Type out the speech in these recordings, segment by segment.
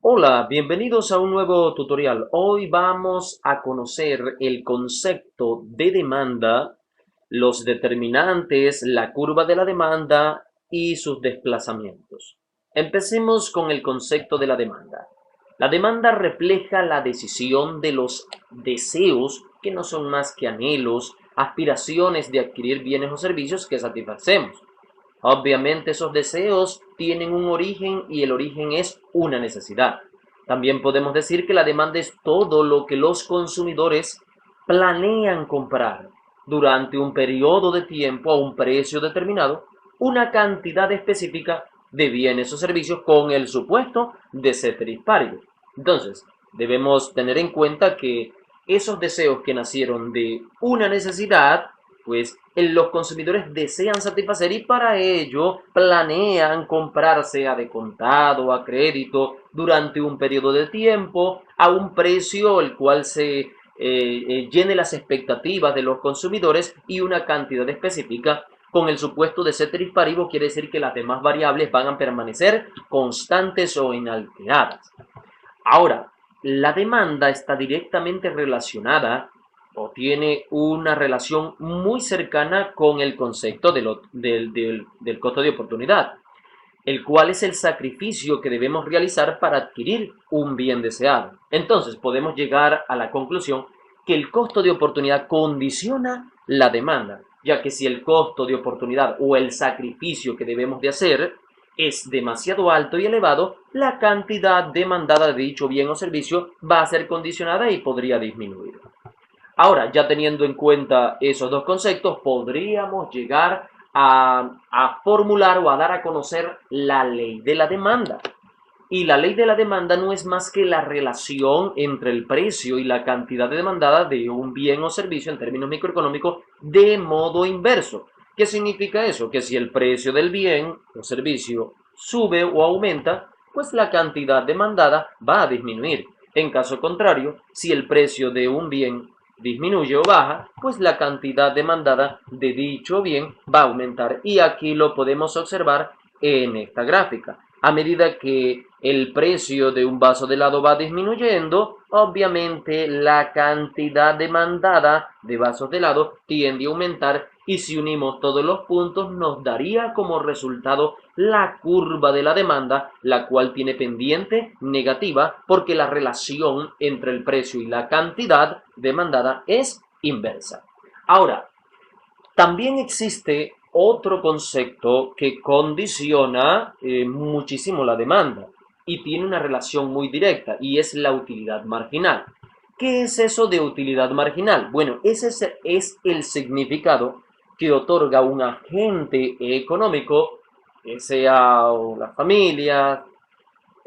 Hola, bienvenidos a un nuevo tutorial. Hoy vamos a conocer el concepto de demanda, los determinantes, la curva de la demanda y sus desplazamientos. Empecemos con el concepto de la demanda. La demanda refleja la decisión de los deseos, que no son más que anhelos, aspiraciones de adquirir bienes o servicios que satisfacemos. Obviamente esos deseos tienen un origen y el origen es una necesidad. También podemos decir que la demanda es todo lo que los consumidores planean comprar durante un periodo de tiempo a un precio determinado, una cantidad específica de bienes o servicios con el supuesto de ceteris paribus. Entonces, debemos tener en cuenta que esos deseos que nacieron de una necesidad pues los consumidores desean satisfacer y para ello planean comprarse a de contado, a crédito, durante un periodo de tiempo, a un precio el cual se llene las expectativas de los consumidores y una cantidad específica. Con el supuesto de ceteris paribus quiere decir que las demás variables van a permanecer constantes o inalteradas. Ahora, la demanda está directamente relacionada o tiene una relación muy cercana con el concepto del costo de oportunidad, el cual es el sacrificio que debemos realizar para adquirir un bien deseado. Entonces podemos llegar a la conclusión que el costo de oportunidad condiciona la demanda, ya que si el costo de oportunidad o el sacrificio que debemos de hacer es demasiado alto y elevado, la cantidad demandada de dicho bien o servicio va a ser condicionada y podría disminuir. Ahora, ya teniendo en cuenta esos dos conceptos, podríamos llegar a formular o a dar a conocer la ley de la demanda. Y la ley de la demanda no es más que la relación entre el precio y la cantidad demandada de un bien o servicio en términos microeconómicos de modo inverso. ¿Qué significa eso? Que si el precio del bien o servicio sube o aumenta, pues la cantidad demandada va a disminuir. En caso contrario, si el precio de un bien disminuye o baja, pues la cantidad demandada de dicho bien va a aumentar. Y aquí lo podemos observar en esta gráfica. A medida que el precio de un vaso de helado va disminuyendo, obviamente la cantidad demandada de vasos de helado tiende a aumentar y si unimos todos los puntos nos daría como resultado la curva de la demanda, la cual tiene pendiente negativa porque la relación entre el precio y la cantidad demandada es inversa. Ahora, también existe otro concepto que condiciona muchísimo la demanda y tiene una relación muy directa y es la utilidad marginal. ¿Qué es eso de utilidad marginal? Bueno, ese es el significado que otorga un agente económico, sea la familia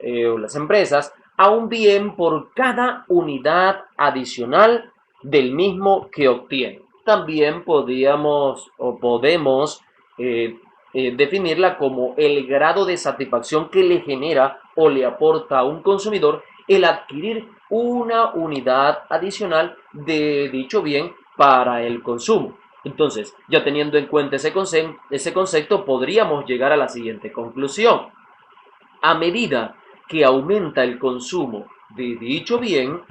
o las empresas, a un bien por cada unidad adicional del mismo que obtiene. También podíamos o podemos definirla como el grado de satisfacción que le genera o le aporta a un consumidor el adquirir una unidad adicional de dicho bien para el consumo. Entonces, ya teniendo en cuenta ese concepto, podríamos llegar a la siguiente conclusión. A medida que aumenta el consumo de dicho bien,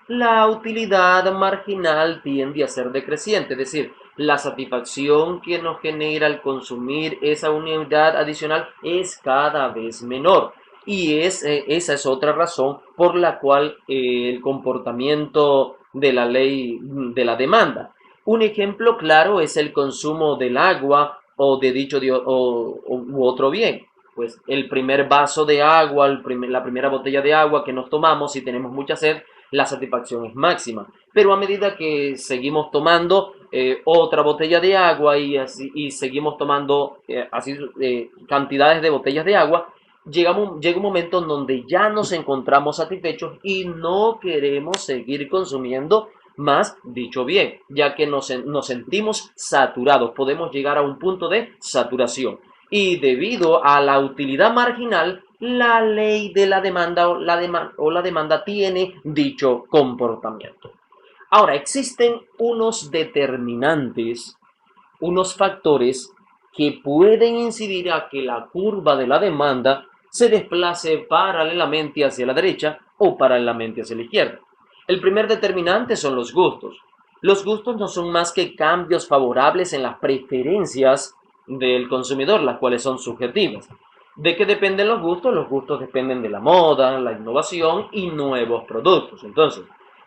la utilidad marginal tiende a ser decreciente, es decir, la satisfacción que nos genera el consumir esa unidad adicional es cada vez menor. Y esa es otra razón por la cual el comportamiento de la ley de la demanda. Un ejemplo claro es el consumo del agua o de u otro bien. Pues el primer vaso de agua, la primera botella de agua que nos tomamos si tenemos mucha sed, la satisfacción es máxima. Pero a medida que seguimos tomando otra botella de agua y seguimos tomando cantidades de botellas de agua, llega un momento en donde ya nos encontramos satisfechos y no queremos seguir consumiendo más dicho bien, ya que nos sentimos saturados, podemos llegar a un punto de saturación. Y debido a la utilidad marginal, la ley de la demanda o la demanda tiene dicho comportamiento. Ahora, existen unos determinantes, unos factores que pueden incidir a que la curva de la demanda se desplace paralelamente hacia la derecha o paralelamente hacia la izquierda. El primer determinante son los gustos. Los gustos no son más que cambios favorables en las preferencias del consumidor, las cuales son subjetivas. ¿De qué dependen los gustos? Los gustos dependen de la moda, la innovación y nuevos productos. Entonces,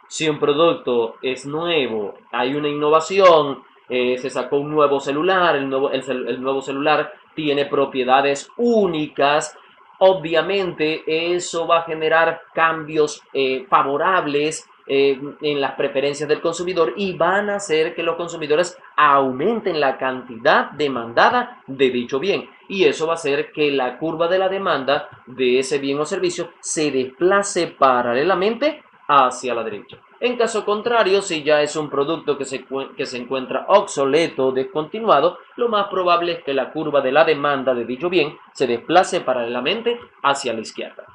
si un producto es nuevo, hay una innovación, se sacó un nuevo celular, el nuevo celular tiene propiedades únicas, obviamente eso va a generar cambios favorables en las preferencias del consumidor y van a hacer que los consumidores aumenten la cantidad demandada de dicho bien. Y eso va a hacer que la curva de la demanda de ese bien o servicio se desplace paralelamente hacia la derecha. En caso contrario, si ya es un producto que se encuentra obsoleto o descontinuado, lo más probable es que la curva de la demanda de dicho bien se desplace paralelamente hacia la izquierda.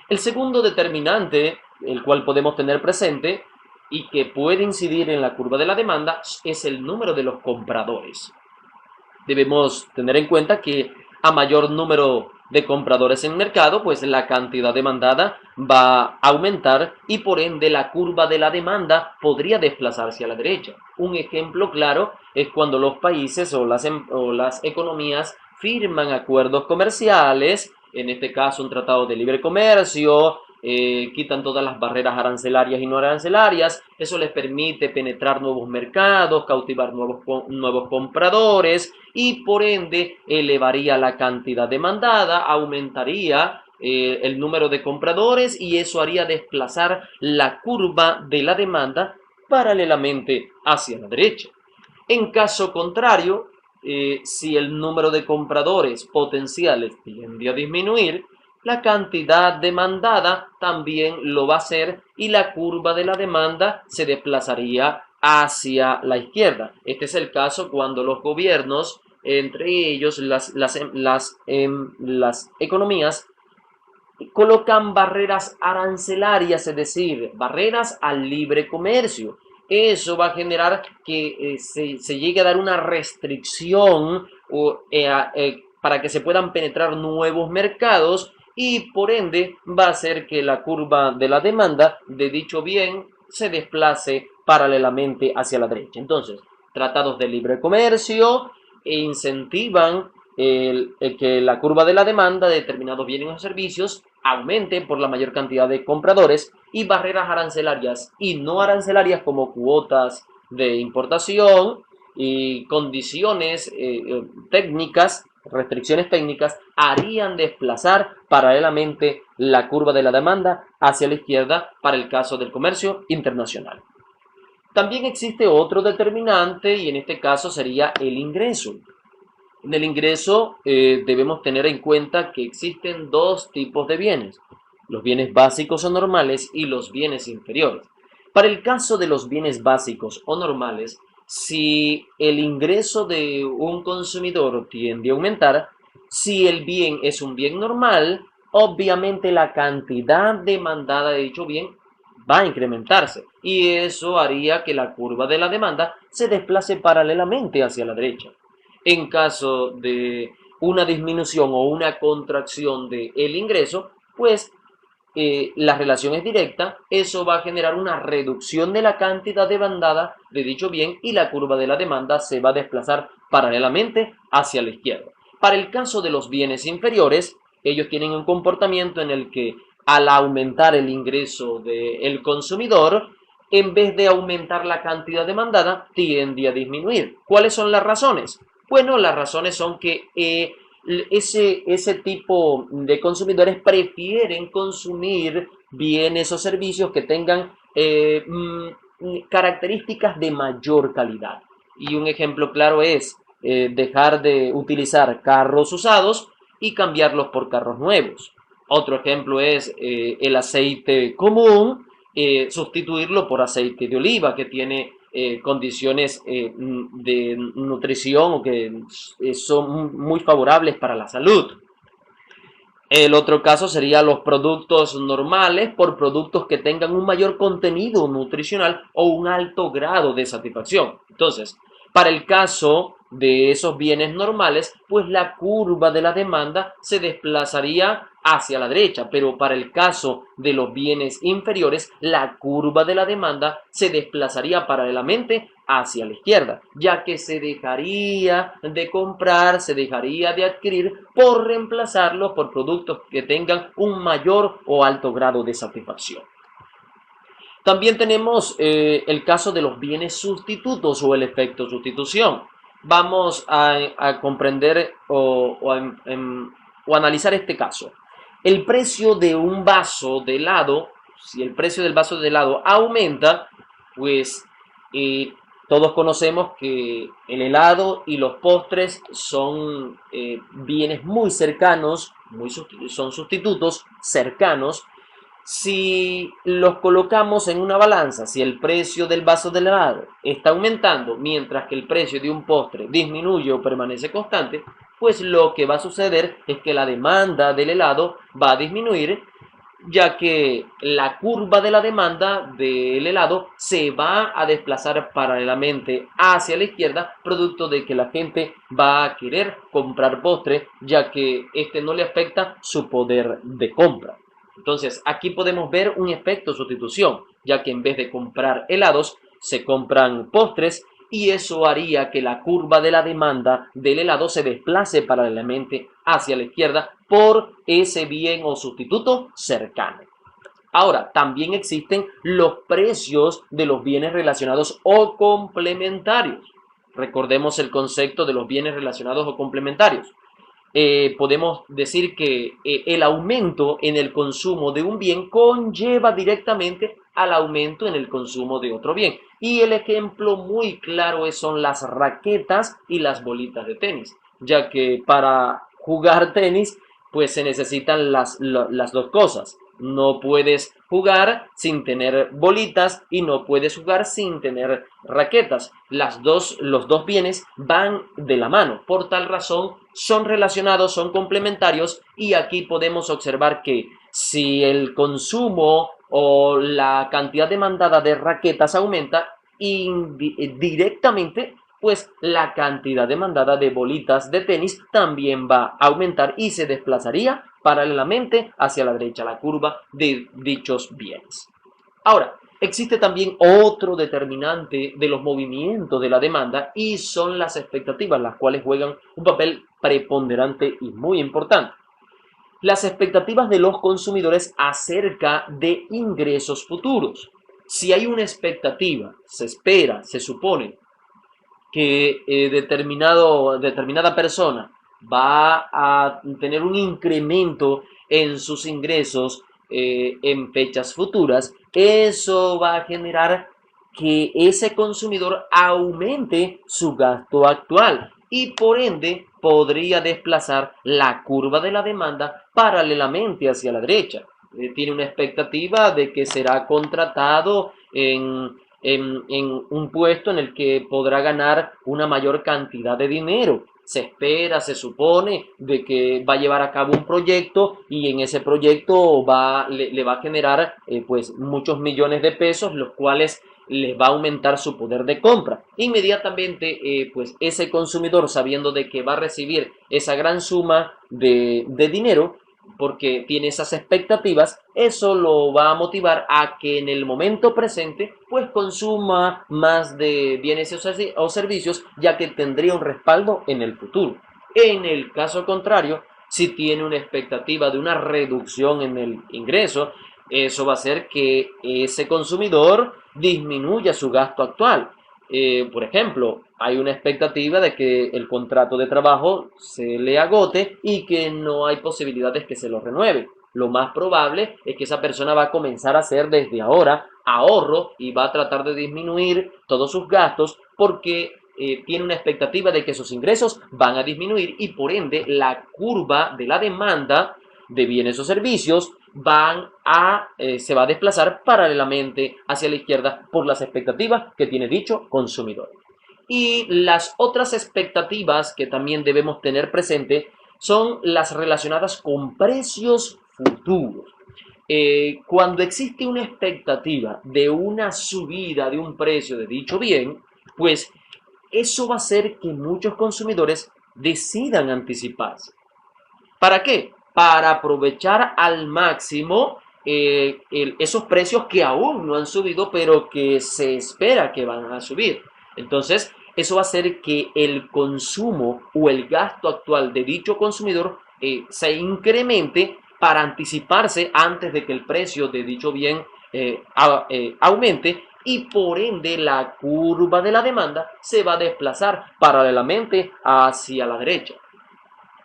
El segundo determinante, el cual podemos tener presente y que puede incidir en la curva de la demanda, es el número de los compradores. Debemos tener en cuenta que a mayor número de compradores en mercado, pues la cantidad demandada va a aumentar y por ende la curva de la demanda podría desplazarse a la derecha. Un ejemplo claro es cuando los países o las economías firman acuerdos comerciales, en este caso un tratado de libre comercio, quitan todas las barreras arancelarias y no arancelarias, eso les permite penetrar nuevos mercados, cautivar nuevos compradores y por ende elevaría la cantidad demandada, aumentaría el número de compradores y eso haría desplazar la curva de la demanda paralelamente hacia la derecha. En caso contrario, si el número de compradores potenciales tiende a disminuir, la cantidad demandada también lo va a hacer y la curva de la demanda se desplazaría hacia la izquierda. Este es el caso cuando los gobiernos, entre ellos las economías, colocan barreras arancelarias, es decir, barreras al libre comercio. Eso va a generar que se llegue a dar una restricción para que se puedan penetrar nuevos mercados y por ende va a hacer que la curva de la demanda de dicho bien se desplace paralelamente hacia la derecha. Entonces, tratados de libre comercio incentivan que la curva de la demanda de determinados bienes o servicios aumente por la mayor cantidad de compradores y barreras arancelarias y no arancelarias como cuotas de importación y condiciones técnicas, restricciones técnicas, harían desplazar paralelamente la curva de la demanda hacia la izquierda para el caso del comercio internacional. También existe otro determinante y en este caso sería el ingreso. En el ingreso debemos tener en cuenta que existen dos tipos de bienes, los bienes básicos o normales y los bienes inferiores. Para el caso de los bienes básicos o normales, si el ingreso de un consumidor tiende a aumentar, si el bien es un bien normal, obviamente la cantidad demandada de dicho bien va a incrementarse y eso haría que la curva de la demanda se desplace paralelamente hacia la derecha. En caso de una disminución o una contracción del ingreso, pues la relación es directa, eso va a generar una reducción de la cantidad demandada de dicho bien y la curva de la demanda se va a desplazar paralelamente hacia la izquierda. Para el caso de los bienes inferiores, ellos tienen un comportamiento en el que al aumentar el ingreso del consumidor, en vez de aumentar la cantidad demandada, tiende a disminuir. ¿Cuáles son las razones? Bueno, las razones son que ese tipo de consumidores prefieren consumir bienes o servicios que tengan características de mayor calidad. Y un ejemplo claro es dejar de utilizar carros usados y cambiarlos por carros nuevos. Otro ejemplo es el aceite común, sustituirlo por aceite de oliva que tiene condiciones de nutrición o que son muy favorables para la salud. El otro caso sería los productos normales por productos que tengan un mayor contenido nutricional o un alto grado de satisfacción. Entonces, para el caso de esos bienes normales, pues la curva de la demanda se desplazaría hacia la derecha, pero para el caso de los bienes inferiores, la curva de la demanda se desplazaría paralelamente hacia la izquierda, ya que se dejaría de comprar, se dejaría de adquirir por reemplazarlos por productos que tengan un mayor o alto grado de satisfacción. También tenemos el caso de los bienes sustitutos o el efecto sustitución. Vamos a comprender o analizar este caso. El precio de un vaso de helado, si el precio del vaso de helado aumenta, pues todos conocemos que el helado y los postres son bienes muy cercanos, son sustitutos cercanos. Si los colocamos en una balanza, si el precio del vaso de helado está aumentando mientras que el precio de un postre disminuye o permanece constante, pues lo que va a suceder es que la demanda del helado va a disminuir, ya que la curva de la demanda del helado se va a desplazar paralelamente hacia la izquierda, producto de que la gente va a querer comprar postre, ya que este no le afecta su poder de compra. Entonces, aquí podemos ver un efecto sustitución, ya que en vez de comprar helados, se compran postres y eso haría que la curva de la demanda del helado se desplace paralelamente hacia la izquierda por ese bien o sustituto cercano. Ahora, también existen los precios de los bienes relacionados o complementarios. Recordemos el concepto de los bienes relacionados o complementarios. Podemos decir que el aumento en el consumo de un bien conlleva directamente al aumento en el consumo de otro bien. Y el ejemplo muy claro son las raquetas y las bolitas de tenis, ya que para jugar tenis pues se necesitan las dos cosas. No puedes jugar sin tener bolitas y no puedes jugar sin tener raquetas. Los dos bienes van de la mano. Por tal razón, son relacionados, son complementarios y aquí podemos observar que si el consumo o la cantidad demandada de raquetas aumenta, directamente pues la cantidad demandada de bolitas de tenis también va a aumentar y se desplazaría paralelamente hacia la derecha, la curva de dichos bienes. Ahora, existe también otro determinante de los movimientos de la demanda y son las expectativas, las cuales juegan un papel preponderante y muy importante. Las expectativas de los consumidores acerca de ingresos futuros. Si hay una expectativa, se espera, se supone que determinada persona va a tener un incremento en sus ingresos en fechas futuras, eso va a generar que ese consumidor aumente su gasto actual y por ende podría desplazar la curva de la demanda paralelamente hacia la derecha. Tiene una expectativa de que será contratado en un puesto en el que podrá ganar una mayor cantidad de dinero. Se espera, se supone, de que va a llevar a cabo un proyecto y en ese proyecto le va a generar pues muchos millones de pesos, los cuales les va a aumentar su poder de compra. Inmediatamente, pues ese consumidor, sabiendo de que va a recibir esa gran suma de dinero, porque tiene esas expectativas, eso lo va a motivar a que en el momento presente pues consuma más de bienes o servicios, ya que tendría un respaldo en el futuro. En el caso contrario, si tiene una expectativa de una reducción en el ingreso, eso va a hacer que ese consumidor disminuya su gasto actual. Por ejemplo, hay una expectativa de que el contrato de trabajo se le agote y que no hay posibilidades que se lo renueve. Lo más probable es que esa persona va a comenzar a hacer desde ahora ahorro y va a tratar de disminuir todos sus gastos porque tiene una expectativa de que sus ingresos van a disminuir y por ende la curva de la demanda de bienes o servicios se va a desplazar paralelamente hacia la izquierda por las expectativas que tiene dicho consumidor. Y las otras expectativas que también debemos tener presente son las relacionadas con precios futuros. Cuando existe una expectativa de una subida de un precio de dicho bien, pues eso va a hacer que muchos consumidores decidan anticiparse. ¿Para qué? Para aprovechar al máximo esos precios que aún no han subido, pero que se espera que van a subir. Entonces, eso va a hacer que el consumo o el gasto actual de dicho consumidor se incremente para anticiparse antes de que el precio de dicho bien aumente, y por ende la curva de la demanda se va a desplazar paralelamente hacia la derecha.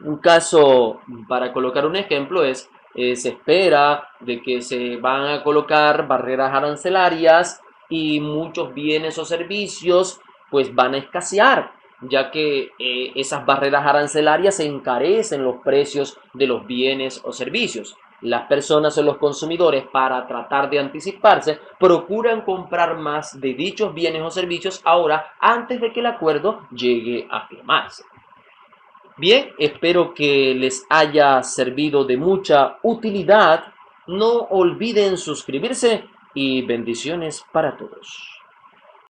Un caso, para colocar un ejemplo, es, se espera de que se van a colocar barreras arancelarias y muchos bienes o servicios pues van a escasear, ya que esas barreras arancelarias encarecen los precios de los bienes o servicios. Las personas o los consumidores, para tratar de anticiparse, procuran comprar más de dichos bienes o servicios ahora antes de que el acuerdo llegue a firmarse. Bien, espero que les haya servido de mucha utilidad. No olviden suscribirse y bendiciones para todos.